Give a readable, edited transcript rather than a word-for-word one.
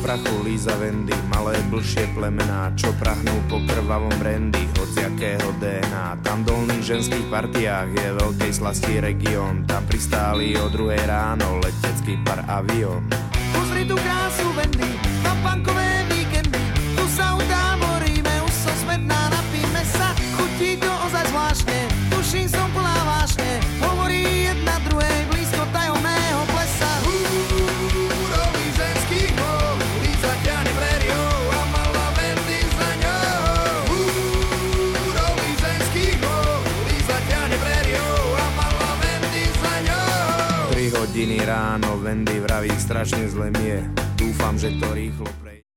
prachu líza Vendy, malé blšie plemená, čo prahnú po krvavom brandy, hociakého DNA. Tam v dolných ženských partiách je veľkej slasti región, tam pristáli o 2 ráno letecký par avión. Pozri tú krásu Vendy, na punkové víkendy, tu sa utáboríme, už som smetná, napíme sa, chutí to ozaj zvláštne, tuším som plná vášne, hovorí jedna druhej blízko tajomného plesa. Úrový ženských hol, Líza ťahne prériou a malá Vendy za ňou. Úrový ženských hol, Líza ťahne prériou a malá Vendy za ňou. 3 hodiny ráno, Vendy vraví, strašne zle mi je, dúfam, že to rýchlo prejde.